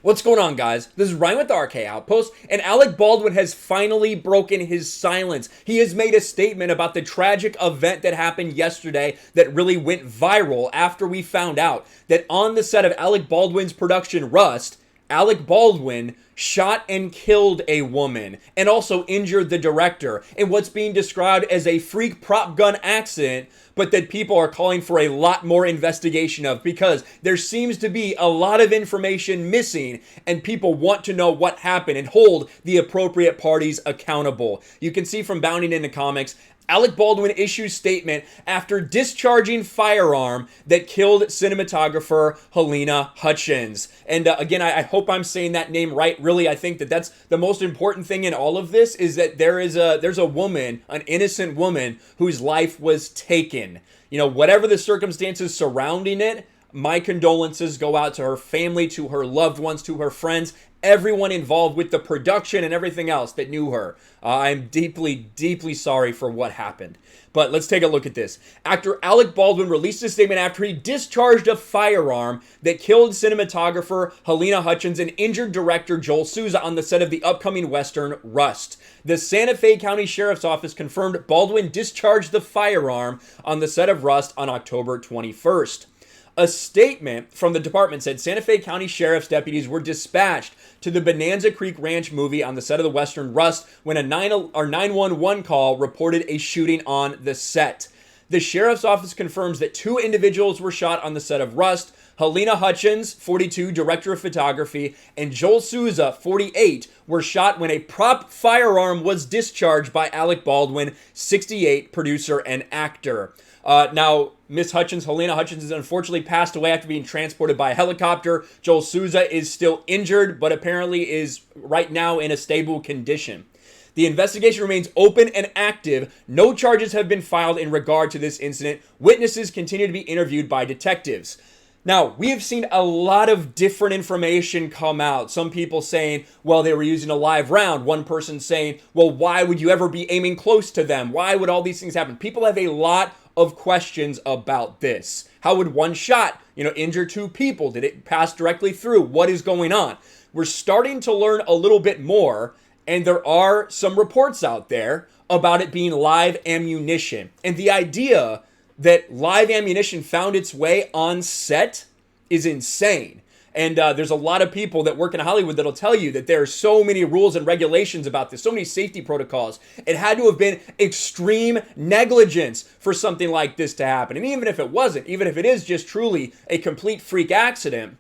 What's going on, guys? This is Ryan with the RK Outpost, and Alec Baldwin has finally broken his silence. He has made a statement about the tragic event that happened yesterday that really went viral after we found out that on the set of Alec Baldwin's production Rust, Alec Baldwin shot and killed a woman and also injured the director in what's being described as a freak prop gun accident, but that people are calling for a lot more investigation of because there seems to be a lot of information missing and people want to know what happened and hold the appropriate parties accountable. You can see from bounding into comics, Alec Baldwin issues statement after discharging firearm that killed cinematographer Halyna Hutchins. And again, I hope I'm saying that name right. Really, I think that that's the most important thing in all of this is that there's a woman, an innocent woman, whose life was taken. You know, whatever the circumstances surrounding it, my condolences go out to her family, to her loved ones, to her friends, everyone involved with the production and everything else that knew her. I'm deeply, deeply sorry for what happened. But let's take a look at this. Actor Alec Baldwin released a statement after he discharged a firearm that killed cinematographer Halyna Hutchins and injured director Joel Souza on the set of the upcoming Western Rust. The Santa Fe County Sheriff's Office confirmed Baldwin discharged the firearm on the set of Rust on October 21st. A statement from the department said Santa Fe County Sheriff's deputies were dispatched to the Bonanza Creek Ranch movie on the set of the Western Rust when a 911 call reported a shooting on the set. The Sheriff's Office confirms that 2 individuals were shot on the set of Rust. Halyna Hutchins, 42, director of photography, and Joel Souza, 48, were shot when a prop firearm was discharged by Alec Baldwin, 68, producer and actor. Now, Miss Hutchins, Halyna Hutchins, has unfortunately passed away after being transported by a helicopter. Joel Souza is still injured, but apparently is right now in a stable condition. The investigation remains open and active. No charges have been filed in regard to this incident. Witnesses continue to be interviewed by detectives. Now, we have seen a lot of different information come out. Some people saying, well, they were using a live round. One person saying, well, why would you ever be aiming close to them? Why would all these things happen? People have a lot of questions about this. How would one shot, injure 2 people? Did it pass directly through? What is going on? We're starting to learn a little bit more, and there are some reports out there about it being live ammunition. And the idea that live ammunition found its way on set is insane. And there's a lot of people that work in Hollywood that'll tell you that there are so many rules and regulations about this, so many safety protocols. It had to have been extreme negligence for something like this to happen. And even if it wasn't, even if it is just truly a complete freak accident,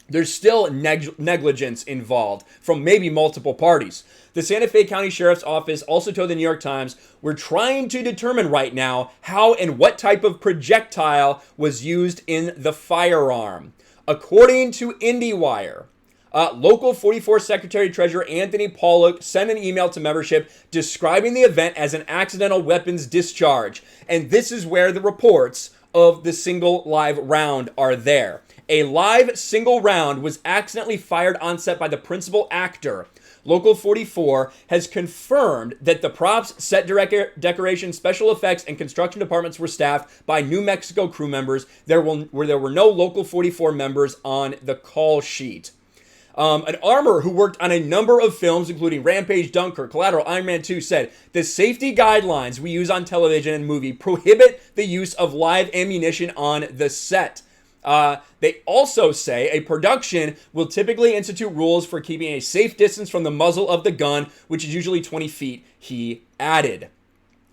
there's still negligence involved from maybe multiple parties. The Santa Fe County Sheriff's Office also told the New York Times, we're trying to determine right now how and what type of projectile was used in the firearm. According to IndieWire, Local 44 Secretary-Treasurer Anthony Pollock sent an email to membership describing the event as an accidental weapons discharge. And this is where the reports of the single live round are there. A live single round was accidentally fired on set by the principal actor. Local 44 has confirmed that the props, set decoration, special effects, and construction departments were staffed by New Mexico crew members. There were no Local 44 members on the call sheet. An armorer who worked on a number of films, including Rampage, Dunkirk, Collateral, Iron Man 2, said, the safety guidelines we use on television and movie prohibit the use of live ammunition on the set. They also say a production will typically institute rules for keeping a safe distance from the muzzle of the gun, which is usually 20 feet, he added.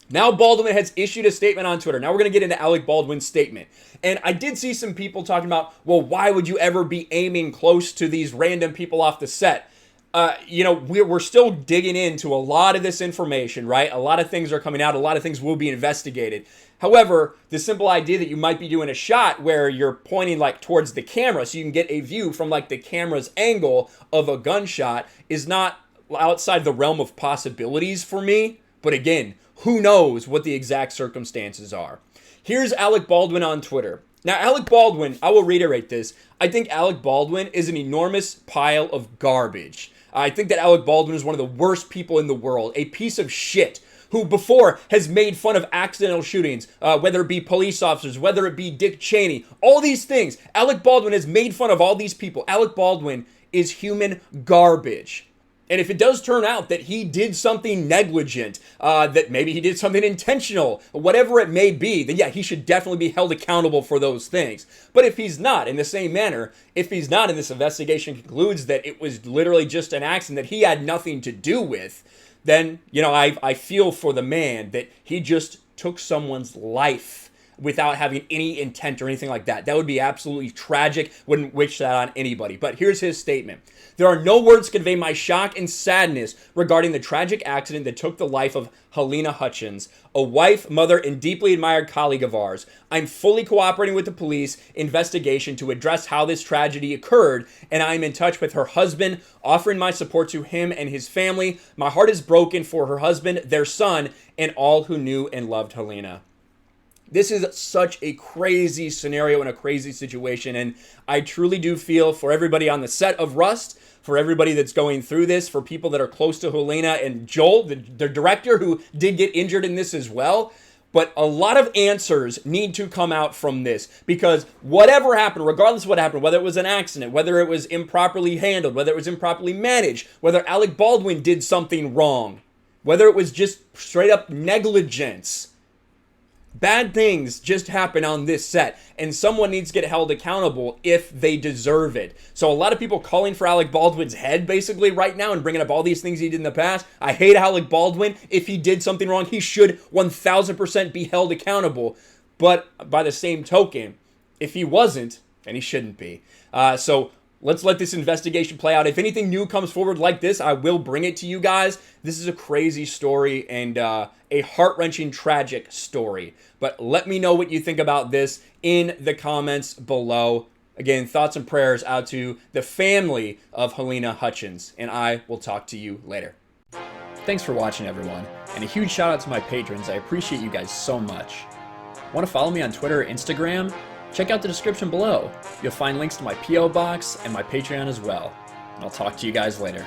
Now Baldwin has issued a statement on Twitter. Now we're going to get into Alec Baldwin's statement. And I did see some people talking about, well, why would you ever be aiming close to these random people off the set? We're still digging into a lot of this information, right? A lot of things are coming out. A lot of things will be investigated. However, the simple idea that you might be doing a shot where you're pointing towards the camera so you can get a view from the camera's angle of a gunshot is not outside the realm of possibilities for me. But again, who knows what the exact circumstances are. Here's Alec Baldwin on Twitter. Now, Alec Baldwin, I will reiterate this. I think Alec Baldwin is an enormous pile of garbage. I think that Alec Baldwin is one of the worst people in the world, a piece of shit who before has made fun of accidental shootings, whether it be police officers, whether it be Dick Cheney, all these things. Alec Baldwin has made fun of all these people. Alec Baldwin is human garbage. And if it does turn out that he did something negligent, that maybe he did something intentional, whatever it may be, then yeah, he should definitely be held accountable for those things. But if he's not, in the same manner, if he's not, and this investigation concludes that it was literally just an accident that he had nothing to do with, then, you know, I feel for the man that he just took someone's life without having any intent or anything like that. That would be absolutely tragic. Wouldn't wish that on anybody. But here's his statement. There are no words to convey my shock and sadness regarding the tragic accident that took the life of Halyna Hutchins, a wife, mother, and deeply admired colleague of ours. I'm fully cooperating with the police investigation to address how this tragedy occurred, and I am in touch with her husband, offering my support to him and his family. My heart is broken for her husband, their son, and all who knew and loved Halyna. This is such a crazy scenario and a crazy situation, and I truly do feel for everybody on the set of Rust, for everybody that's going through this, for people that are close to Halyna and Joel, the director who did get injured in this as well. But a lot of answers need to come out from this, because whatever happened, regardless of what happened, whether it was an accident, whether it was improperly handled, whether it was improperly managed, whether Alec Baldwin did something wrong, whether it was just straight up negligence, bad things just happen on this set, and someone needs to get held accountable if they deserve it. So a lot of people calling for Alec Baldwin's head basically right now and bringing up all these things he did in the past. I hate Alec Baldwin. If he did something wrong, he should 1000% be held accountable. But by the same token, if he wasn't, then he shouldn't be. So let's let this investigation play out. If anything new comes forward like this, I will bring it to you guys. This is a crazy story and a heart-wrenching, tragic story. But let me know what you think about this in the comments below. Again, thoughts and prayers out to the family of Halyna Hutchins, and I will talk to you later. Thanks for watching, everyone, and a huge shout out to my patrons. I appreciate you guys so much. Want to follow me on Twitter or Instagram? Check out the description below. You'll find links to my P.O. box and my Patreon as well. And I'll talk to you guys later.